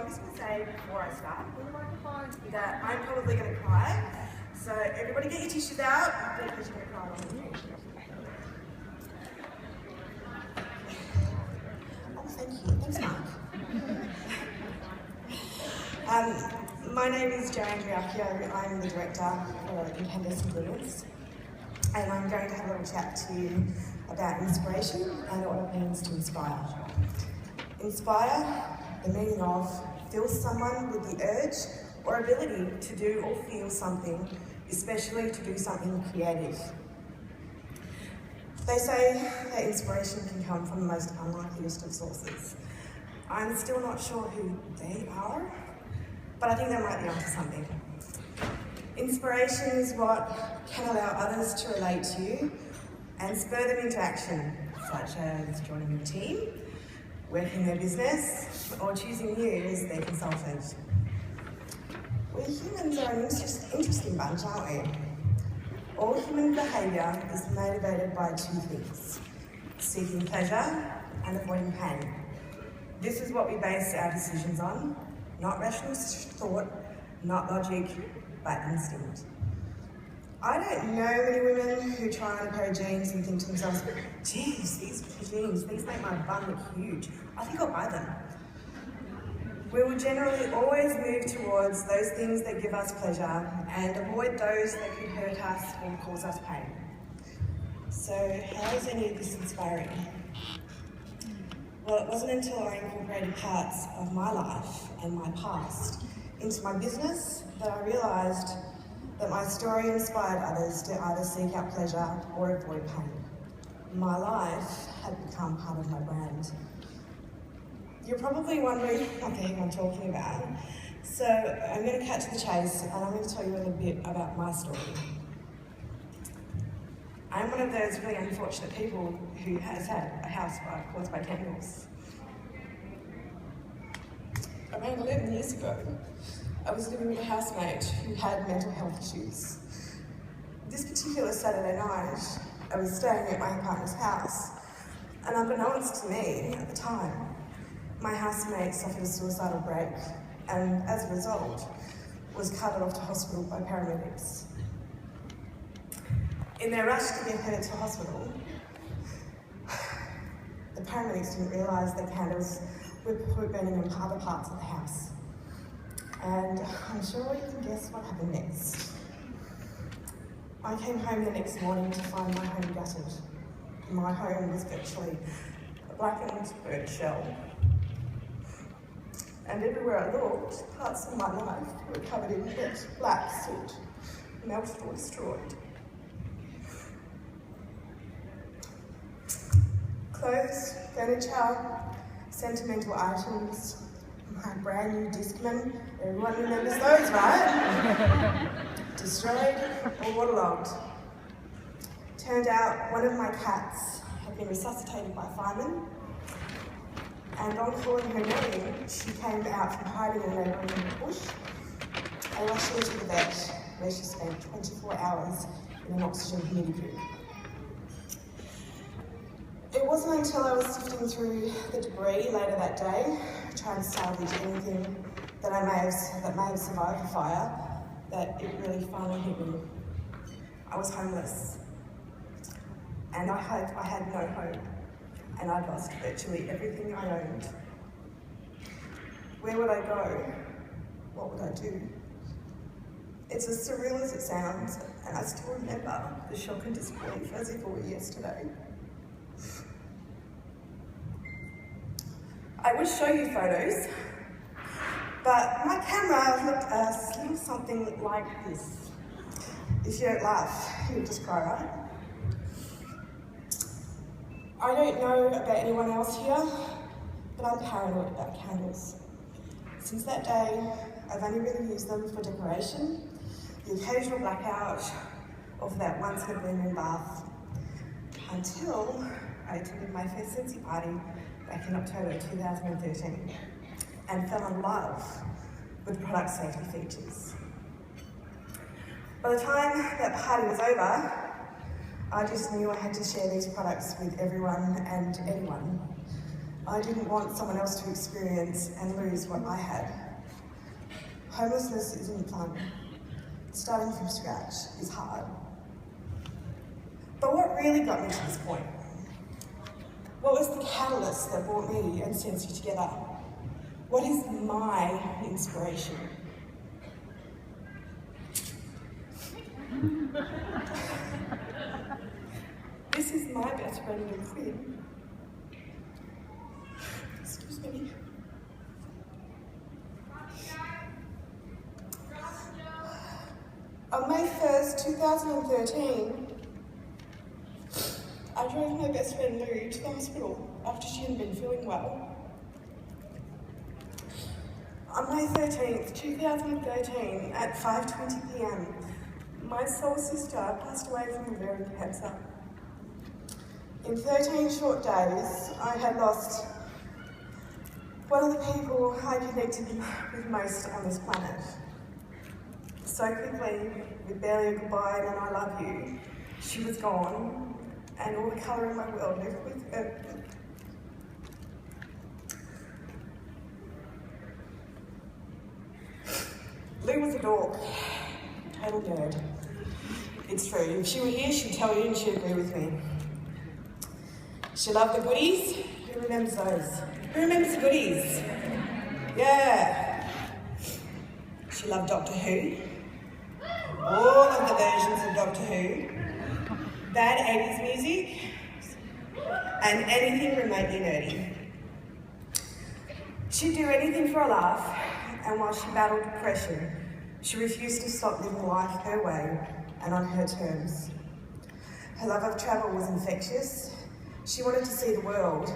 I'm just going to say before I start that I'm probably going to cry. So everybody get your tissues out because you're going to cry on me. Oh, thank you. Thanks, Mark. My name is Andreacchio. I'm the director for Incandescent Brilliance, and I'm going to have a little chat to you about inspiration and what it means to inspire. Inspire, the meaning of fill someone with the urge or ability to do or feel something, especially to do something creative. They say that inspiration can come from the most unlikeliest of sources. I'm still not sure who they are, but I think they might be onto something. Inspiration is what can allow others to relate to you and spur them into action, such as joining your team, working their business, or choosing you as their consultant. We humans are an interesting bunch, aren't we? All human behaviour is motivated by two things: seeking pleasure and avoiding pain. This is what we base our decisions on, not rational thought, not logic, but instinct. I don't know many women who try on a pair of jeans and think to themselves, geez, these jeans, these make my bum look huge. I think I'll buy them. We will generally always move towards those things that give us pleasure and avoid those that could hurt us or cause us pain. So how is any of this inspiring? Well, it wasn't until I incorporated parts of my life and my past into my business that I realised that my story inspired others to either seek out pleasure or avoid pain. My life had become part of my brand. You're probably wondering what the heck I'm talking about. So I'm going to cut to the chase and I'm going to tell you a little bit about my story. I'm one of those really unfortunate people who has had a house fire caused by candles. Around 11 years ago, I was living with a housemate who had mental health issues. This particular Saturday night, I was staying at my partner's house, and unbeknownst to me at the time, my housemate suffered a suicidal break and, as a result, was carted off to hospital by paramedics. In their rush to get her to hospital, the paramedics didn't realise the candles were burning in other parts of the house. And I'm sure you can guess what happened next. I came home the next morning to find my home gutted. My home was virtually a blackened bird shell. And everywhere I looked, parts of my life were covered in wet, black soot, melted or destroyed. Clothes, furniture, sentimental items, my brand new Discman, everyone remembers those, right? Destroyed or waterlogged. Turned out one of my cats had been resuscitated by firemen, and on calling her name, she came out from hiding in a neighbouring bush. I rushed her to the vet, where she spent 24 hours in an oxygen humidity. It wasn't until I was sifting through the debris later that day, trying to salvage anything that may have survived the fire, that it really finally hit me. I was homeless, and I had no home, and I'd lost virtually everything I owned. Where would I go? What would I do? It's as surreal as it sounds, and I still remember the shock and disbelief as if it were yesterday. I would show you photos, but my camera looked a little something like this. If you don't laugh, you'll just cry, right? I don't know about anyone else here, but I'm paranoid about candles. Since that day, I've only really used them for decoration, the occasional blackout, or for that once in a blue moon bath, until I attended my first Sensi party back in October 2013 and fell in love with the product safety features. By the time that party was over, I just knew I had to share these products with everyone and anyone. I didn't want someone else to experience and lose what I had. Homelessness isn't fun. Starting from scratch is hard. But what really got me to this point? What was the catalyst that brought me and Sensi together? What is my inspiration? This is my best friend and Quinn. Excuse me. On May 1st, 2013, I drove my best friend Lou to the hospital after she hadn't been feeling well. On May 13th, 2013, at 5:20 p.m, my soul sister passed away from ovarian cancer. In 13 short days, I had lost one of the people I connected with most on this planet. So quickly, with barely a goodbye and an I love you, she was gone, and all the colour in my world left with her. Lou was a dork, total nerd. It's true, if she were here, she'd tell you and she'd agree with me. She loved the goodies. Who remembers those? Who remembers the goodies? Yeah. She loved Doctor Who. All of the versions of Doctor Who. Bad 80s music. And anything remotely nerdy. She'd do anything for a laugh, and while she battled depression, she refused to stop living life her way and on her terms. Her love of travel was infectious. She wanted to see the world,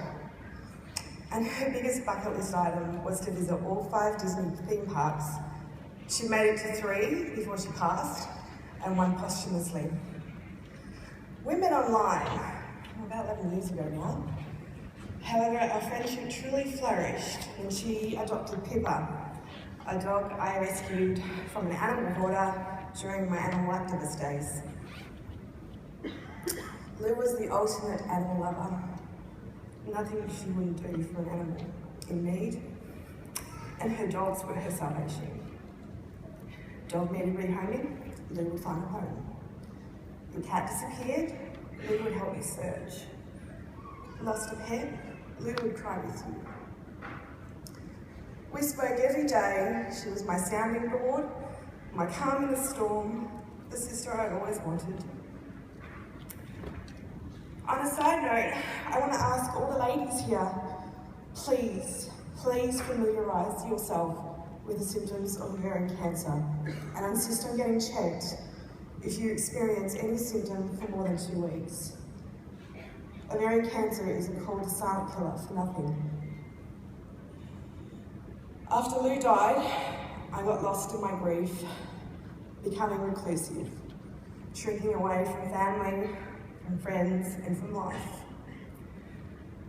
and her biggest bucket list item was to visit all 5 Disney theme parks. She made it to 3 before she passed, and 1 posthumously. We met online, about 11 years ago now. However, our friendship truly flourished when she adopted Pippa, a dog I rescued from an animal hoarder during my animal activist days. Lou was the ultimate animal lover. Nothing she wouldn't do for an animal in need, and her dogs were her salvation. Dog needed rehoming, Lou would find a home. The cat disappeared, Lou would help you search. Lost a pet, Lou would cry with you. We spoke every day. She was my sounding board, my calm in the storm, the sister I'd always wanted. On a side note, I want to ask all the ladies here, please familiarise yourself with the symptoms of ovarian cancer and insist on getting checked if you experience any symptom for more than 2 weeks. Ovarian cancer isn't called a silent killer for nothing. After Lou died, I got lost in my grief, becoming reclusive, shrinking away from family, from friends, and from life.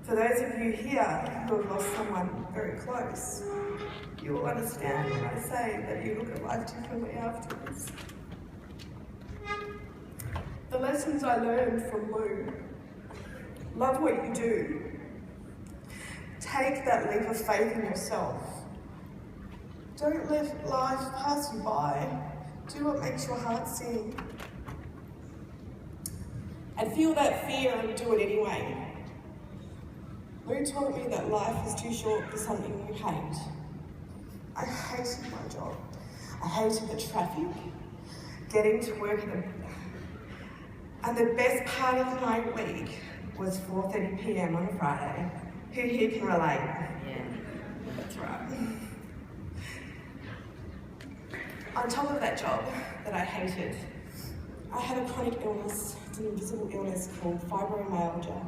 For those of you here who have lost someone very close, you will understand when I say that you look at life differently afterwards. The lessons I learned from Lou: love what you do. Take that leap of faith in yourself. Don't let life pass you by. Do what makes your heart sing. And feel that fear and do it anyway. Lou taught me that life is too short for something you hate. I hated my job. I hated the traffic, getting to work and the best part of my week was 4:30 p.m. on a Friday. Who here can relate? Yeah. That's right. On top of that job that I hated, I had a chronic illness. It's an invisible illness called fibromyalgia.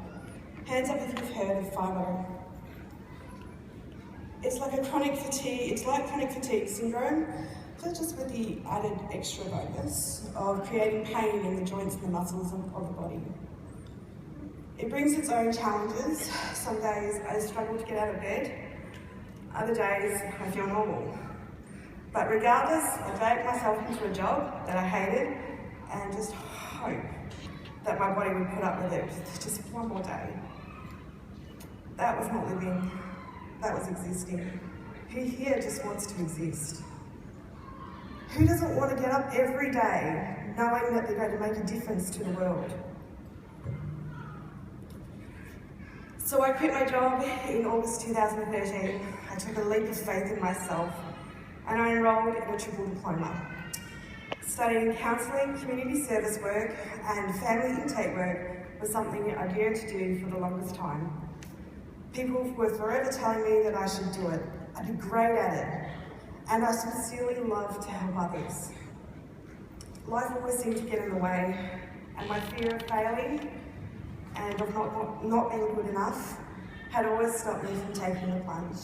Hands up if you've heard of fibro. It's like chronic fatigue syndrome, but just with the added extra bonus of creating pain in the joints and the muscles of the body. It brings its own challenges. Some days I struggle to get out of bed. Other days I feel normal. But regardless, I dragged myself into a job that I hated and just hope that my body would put up with it just one more day. That was not living, that was existing. Who here just wants to exist? Who doesn't want to get up every day knowing that they're going to make a difference to the world? So I quit my job in August 2013. I took a leap of faith in myself and I enrolled in a triple diploma. Studying counselling, community service work and family intake work was something I dared to do for the longest time. People were forever telling me that I should do it. I'd be great at it, and I sincerely love to help others. Life always seemed to get in the way, and my fear of failing and of not being good enough had always stopped me from taking the plunge.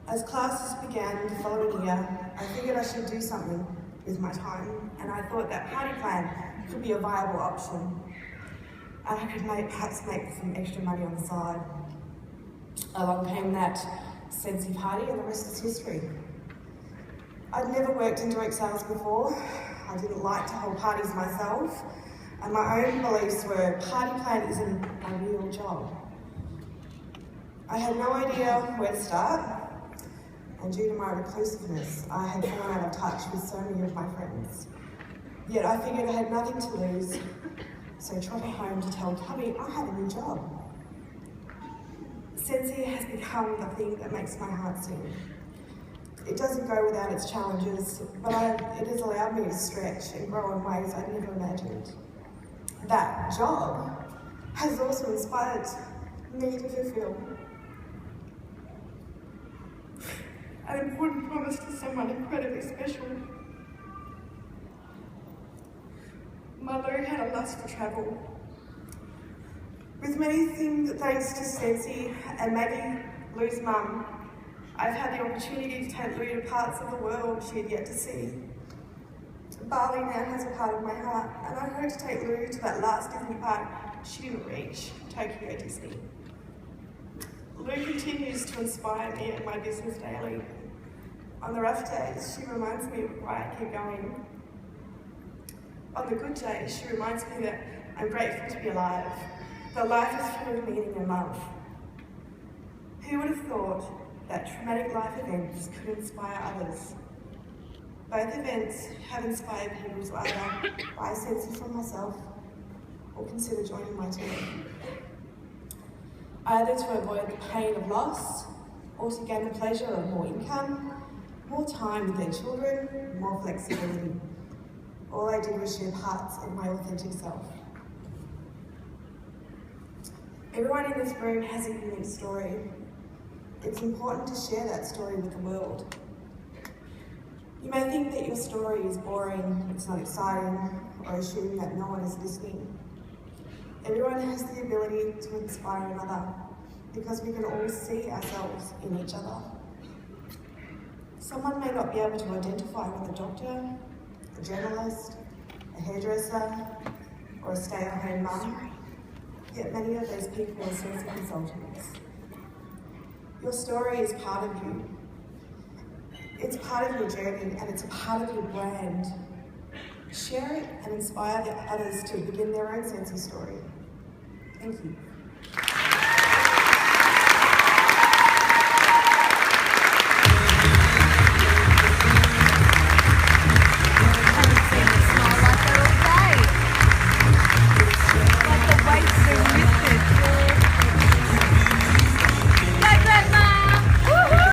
As classes began the following year, I figured I should do something with my time, and I thought that party plan could be a viable option, and I could perhaps make some extra money on the side. Along came that Sensi party, and the rest is history. I'd never worked in direct sales before. I didn't like to hold parties myself, and my own beliefs were party plan isn't a real job. I had no idea where to start, and due to my reclusiveness, I had fallen out of touch with so many of my friends. Yet I figured I had nothing to lose, so I trotted home to tell Tubby I had a new job. Sensi has become the thing that makes my heart sing. It doesn't go without its challenges, but it has allowed me to stretch and grow in ways I'd never imagined. That job has also inspired me to fulfill an important promise to someone incredibly special. My Lou had a lust for travel. With many things thanks to Sensi and maybe Lou's mum, I've had the opportunity to take Lou to parts of the world she had yet to see. Bali now has a part of my heart, and I hope to take Lou to that last Disney park she didn't reach, Tokyo Disney. Lou continues to inspire me in my business daily. On the rough days, she reminds me of why I keep going. On the good days, she reminds me that I'm grateful to be alive, that life is full of meaning and love. Who would have thought that traumatic life events could inspire others? Both events have inspired people to either buy Sensi from myself or consider joining my team. Either to avoid the pain of loss or to gain the pleasure of more income, more time with their children, more flexibility. All I did was share parts of my authentic self. Everyone in this room has a unique story. It's important to share that story with the world. You may think that your story is boring, it's not exciting, or assume that no one is listening. Everyone has the ability to inspire another because we can all see ourselves in each other. Someone may not be able to identify with a doctor, a journalist, a hairdresser, or a stay-at-home mum, yet many of those people are Sensi consultants. Your story is part of you. It's part of your journey and it's a part of your brand. Share it and inspire the others to begin their own Sensi story. Thank you.